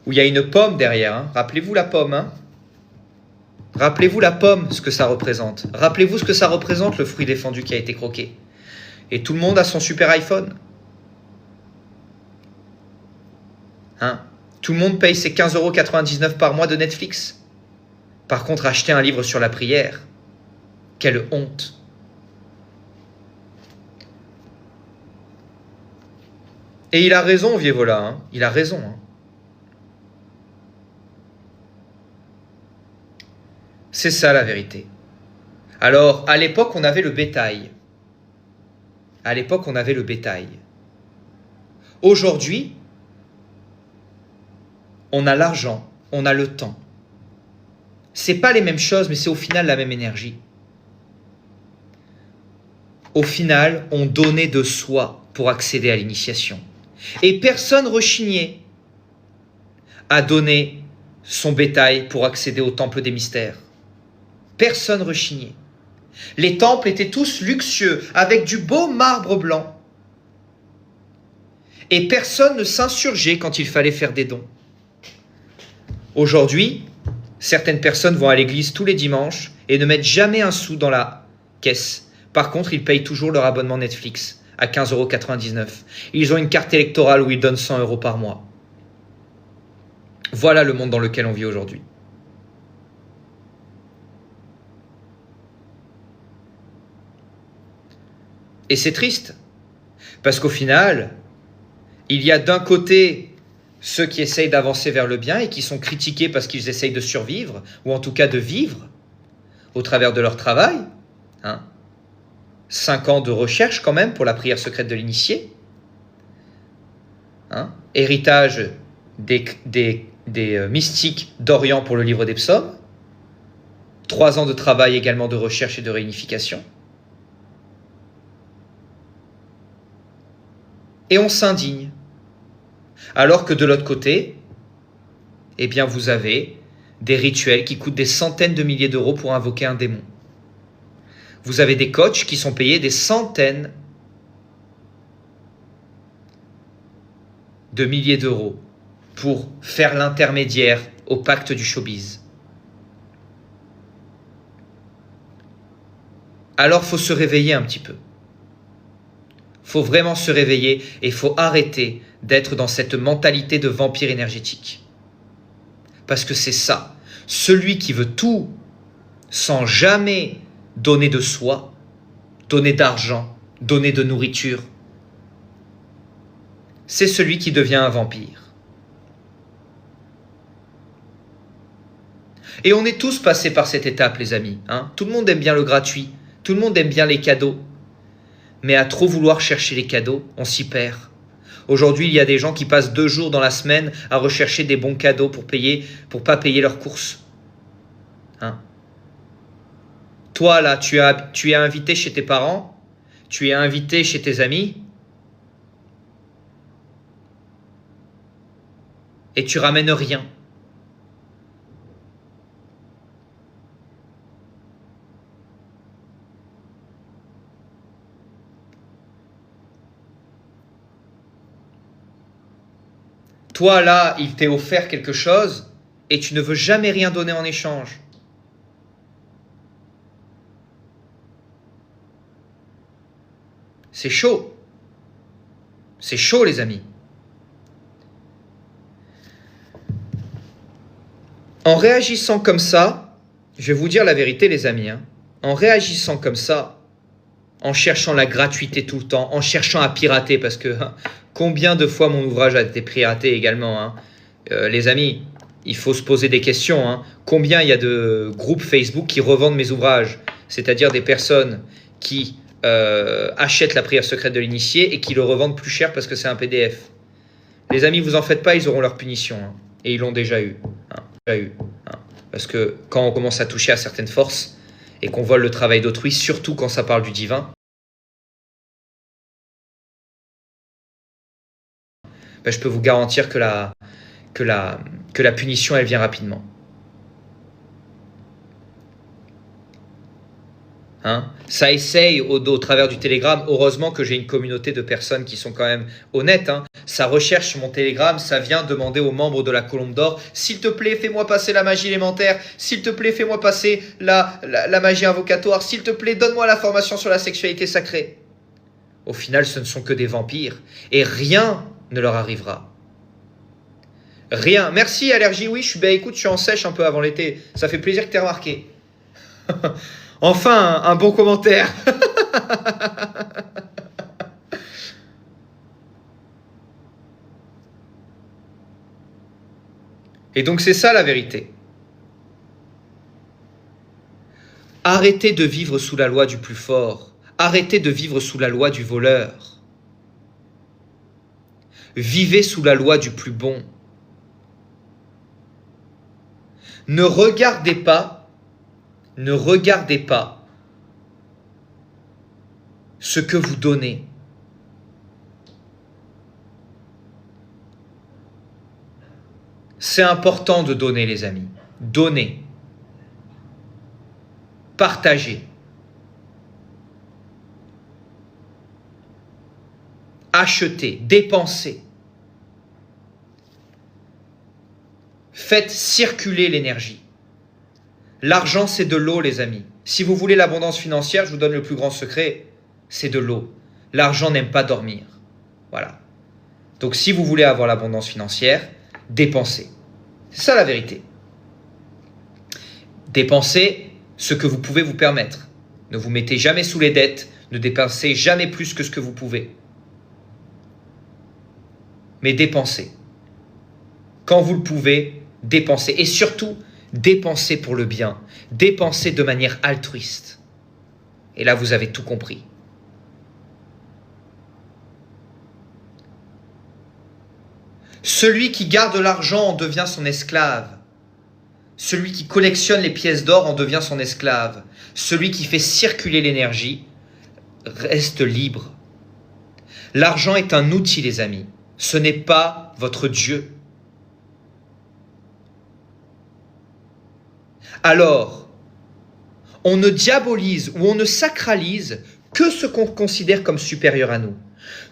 Speaker 1: Où il y a une pomme derrière. Rappelez-vous la pomme. Rappelez-vous la pomme, ce que ça représente. Rappelez-vous ce que ça représente, le fruit défendu qui a été croqué. Et tout le monde a son super iPhone. Tout le monde paye ses 15,99 € par mois de Netflix. Par contre, acheter un livre sur la prière, quelle honte. Et il a raison, Vievola. Il a raison. C'est ça la vérité. Alors, à l'époque, on avait le bétail. Aujourd'hui, on a l'argent, on a le temps. C'est pas les mêmes choses, mais c'est au final la même énergie. Au final, on donnait de soi pour accéder à l'initiation. Et personne rechignait à donner son bétail pour accéder au temple des mystères. Personne rechignait. Les temples étaient tous luxueux, avec du beau marbre blanc. Et personne ne s'insurgeait quand il fallait faire des dons. Aujourd'hui, certaines personnes vont à l'église tous les dimanches et ne mettent jamais un sou dans la caisse. Par contre, ils payent toujours leur abonnement Netflix à 15,99 €. Ils ont une carte électorale où ils donnent 100 € par mois. Voilà le monde dans lequel on vit aujourd'hui. Et c'est triste, parce qu'au final, il y a d'un côté ceux qui essayent d'avancer vers le bien et qui sont critiqués parce qu'ils essayent de survivre, ou en tout cas de vivre au travers de leur travail. 5 ans de recherche quand même pour la prière secrète de l'initié. Héritage des mystiques d'Orient pour le livre des psaumes. 3 ans de travail également de recherche et de réunification. Et on s'indigne. Alors que de l'autre côté, eh bien vous avez des rituels qui coûtent des centaines de milliers d'euros pour invoquer un démon. Vous avez des coachs qui sont payés des centaines de milliers d'euros pour faire l'intermédiaire au pacte du showbiz. Alors il faut se réveiller un petit peu. Il faut vraiment se réveiller et il faut arrêter d'être dans cette mentalité de vampire énergétique. Parce que c'est ça. Celui qui veut tout sans jamais donner de soi, donner d'argent, donner de nourriture, c'est celui qui devient un vampire. Et on est tous passés par cette étape, les amis. Tout le monde aime bien le gratuit. Tout le monde aime bien les cadeaux. Mais à trop vouloir chercher les cadeaux, on s'y perd. Aujourd'hui, il y a des gens qui passent 2 jours dans la semaine à rechercher des bons cadeaux pour pas payer leurs courses. Hein? Toi, là, tu es invité chez tes parents, tu es invité chez tes amis, et tu ramènes rien. Toi, là, il t'est offert quelque chose et tu ne veux jamais rien donner en échange. C'est chaud. C'est chaud, les amis. En réagissant comme ça, je vais vous dire la vérité, les amis, hein, en réagissant comme ça, en cherchant la gratuité tout le temps, en cherchant à pirater, parce que combien de fois mon ouvrage a été piraté également, hein, les amis, il faut se poser des questions. Hein. Combien il y a de groupes Facebook qui revendent mes ouvrages, c'est-à-dire des personnes qui achètent la prière secrète de l'initié et qui le revendent plus cher parce que c'est un PDF. Les amis, vous en faites pas, ils auront leur punition. Hein, et ils l'ont déjà eu. Parce que quand on commence à toucher à certaines forces et qu'on vole le travail d'autrui, surtout quand ça parle du divin, ben je peux vous garantir que la punition, elle vient rapidement. Hein, ça essaye au travers du Telegram. Heureusement que j'ai une communauté de personnes qui sont quand même honnêtes. Hein. Ça recherche mon Telegram, ça vient demander aux membres de la Colombe d'Or, s'il te plaît, fais-moi passer la magie élémentaire, s'il te plaît, fais-moi passer la magie invocatoire, s'il te plaît, donne-moi la formation sur la sexualité sacrée. Au final, ce ne sont que des vampires et rien ne leur arrivera. Rien. Merci, Allergie. Oui, écoute, je suis en sèche un peu avant l'été. Ça fait plaisir que tu aies remarqué. Enfin, un bon commentaire. Et donc c'est ça la vérité. Arrêtez de vivre sous la loi du plus fort. Arrêtez de vivre sous la loi du voleur. Vivez sous la loi du plus bon. Ne regardez pas ce que vous donnez. C'est important de donner, les amis. Donnez. Partagez. Achetez. Dépensez. Faites circuler l'énergie. L'argent, c'est de l'eau, les amis. Si vous voulez l'abondance financière, je vous donne le plus grand secret, c'est de l'eau. L'argent n'aime pas dormir. Voilà. Donc si vous voulez avoir l'abondance financière, dépensez. C'est ça la vérité. Dépensez ce que vous pouvez vous permettre. Ne vous mettez jamais sous les dettes, ne dépensez jamais plus que ce que vous pouvez. Mais dépensez. Quand vous le pouvez, dépensez. Et surtout, dépensez pour le bien. Dépensez de manière altruiste. Et là, vous avez tout compris. Celui qui garde l'argent en devient son esclave. Celui qui collectionne les pièces d'or en devient son esclave. Celui qui fait circuler l'énergie reste libre. L'argent est un outil, les amis. Ce n'est pas votre Dieu. Alors, on ne diabolise ou on ne sacralise que ce qu'on considère comme supérieur à nous.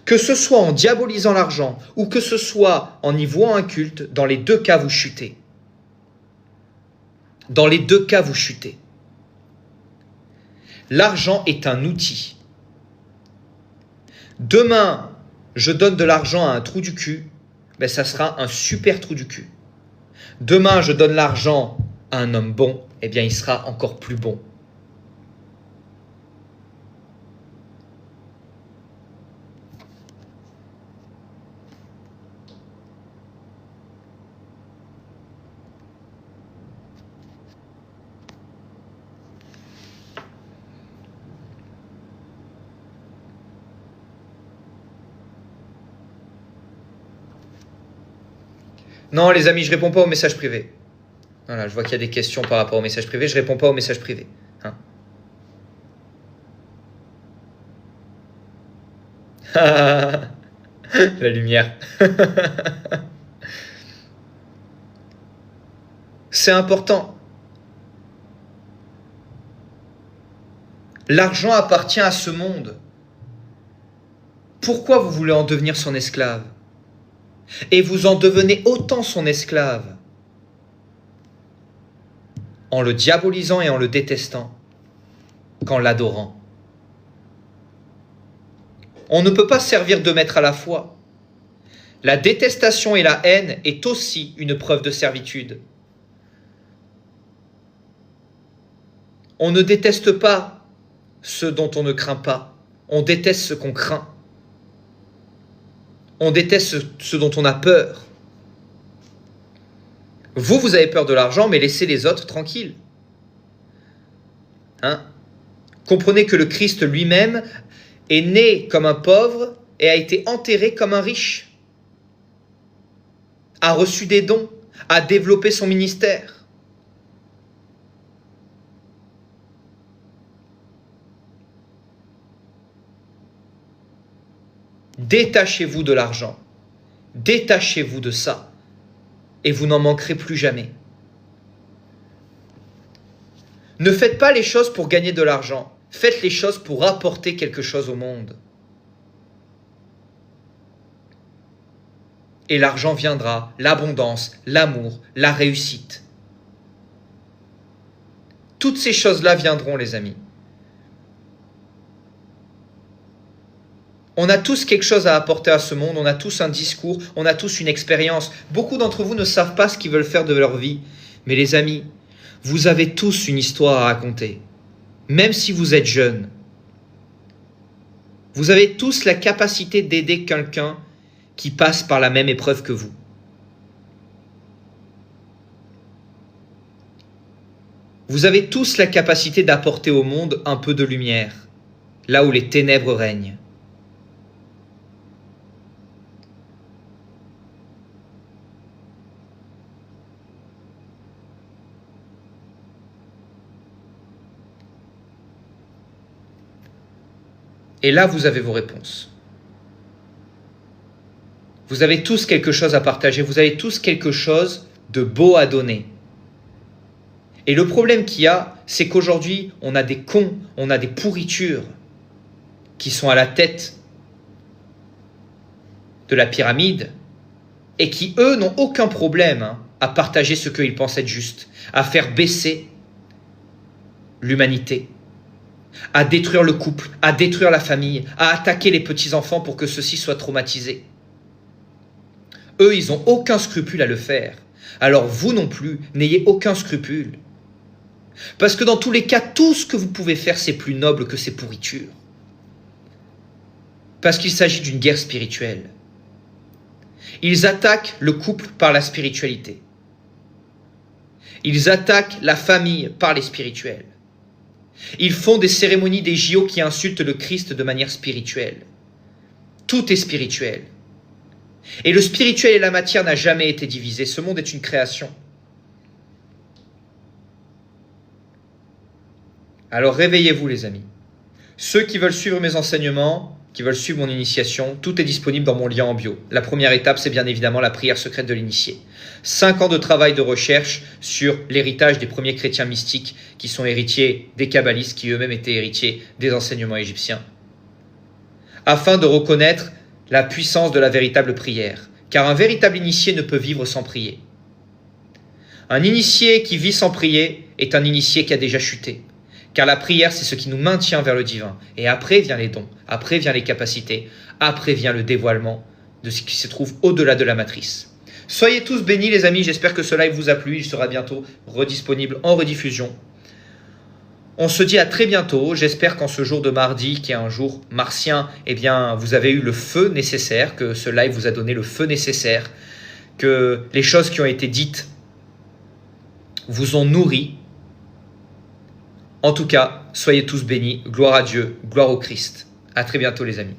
Speaker 1: Que ce soit en diabolisant l'argent ou que ce soit en y vouant un culte, dans les deux cas, vous chutez. Dans les deux cas, vous chutez. L'argent est un outil. Demain, je donne de l'argent à un trou du cul, ben ça sera un super trou du cul. Demain, je donne l'argent à un homme bon, eh bien, il sera encore plus bon. Non, les amis, je réponds pas aux messages privés. Voilà, je vois qu'il y a des questions par rapport aux messages privés. Je réponds pas aux messages privés. Hein. La lumière. C'est important. L'argent appartient à ce monde. Pourquoi vous voulez en devenir son esclave? Et vous en devenez autant son esclave en le diabolisant et en le détestant qu'en l'adorant. On ne peut pas servir deux maîtres à la fois. La détestation et la haine est aussi une preuve de servitude. On ne déteste pas ce dont on ne craint pas. On déteste ce qu'on craint. On déteste ce dont on a peur. Vous avez peur de l'argent, mais laissez les autres tranquilles. Hein? Comprenez que le Christ lui-même est né comme un pauvre et a été enterré comme un riche. A reçu des dons, a développé son ministère. Détachez-vous de l'argent. Détachez-vous de ça. Et vous n'en manquerez plus jamais. Ne faites pas les choses pour gagner de l'argent. Faites les choses pour apporter quelque chose au monde. Et l'argent viendra, l'abondance, l'amour, la réussite. Toutes ces choses-là viendront, les amis. On a tous quelque chose à apporter à ce monde, on a tous un discours, on a tous une expérience. Beaucoup d'entre vous ne savent pas ce qu'ils veulent faire de leur vie. Mais les amis, vous avez tous une histoire à raconter. Même si vous êtes jeune. Vous avez tous la capacité d'aider quelqu'un qui passe par la même épreuve que vous. Vous avez tous la capacité d'apporter au monde un peu de lumière, là où les ténèbres règnent. Et là, vous avez vos réponses. Vous avez tous quelque chose à partager, vous avez tous quelque chose de beau à donner. Et le problème qu'il y a, c'est qu'aujourd'hui, on a des cons, on a des pourritures qui sont à la tête de la pyramide et qui, eux, n'ont aucun problème à partager ce qu'ils pensent être juste, à faire baisser l'humanité, à détruire le couple, à détruire la famille, à attaquer les petits-enfants pour que ceux-ci soient traumatisés. Eux, ils n'ont aucun scrupule à le faire. Alors vous non plus, n'ayez aucun scrupule. Parce que dans tous les cas, tout ce que vous pouvez faire, c'est plus noble que ces pourritures. Parce qu'il s'agit d'une guerre spirituelle. Ils attaquent le couple par la spiritualité. Ils attaquent la famille par les spirituels. Ils font des cérémonies des JO qui insultent le Christ de manière spirituelle. Tout est spirituel. Et le spirituel et la matière n'a jamais été divisé. Ce monde est une création. Alors réveillez-vous les amis. Ceux qui veulent suivre mes enseignements, qui veulent suivre mon initiation, tout est disponible dans mon lien en bio. La première étape, c'est bien évidemment la prière secrète de l'initié. 5 ans de travail de recherche sur l'héritage des premiers chrétiens mystiques qui sont héritiers des kabbalistes qui eux-mêmes étaient héritiers des enseignements égyptiens. Afin de reconnaître la puissance de la véritable prière. Car un véritable initié ne peut vivre sans prier. Un initié qui vit sans prier est un initié qui a déjà chuté. Car la prière, c'est ce qui nous maintient vers le divin. Et après vient les dons, après vient les capacités, après vient le dévoilement de ce qui se trouve au-delà de la matrice. Soyez tous bénis les amis, j'espère que ce live vous a plu, il sera bientôt redisponible en rediffusion. On se dit à très bientôt, j'espère qu'en ce jour de mardi, qui est un jour martien, eh bien, vous avez eu le feu nécessaire, que ce live vous a donné le feu nécessaire, que les choses qui ont été dites vous ont nourri. En tout cas, soyez tous bénis, gloire à Dieu, gloire au Christ. À très bientôt les amis.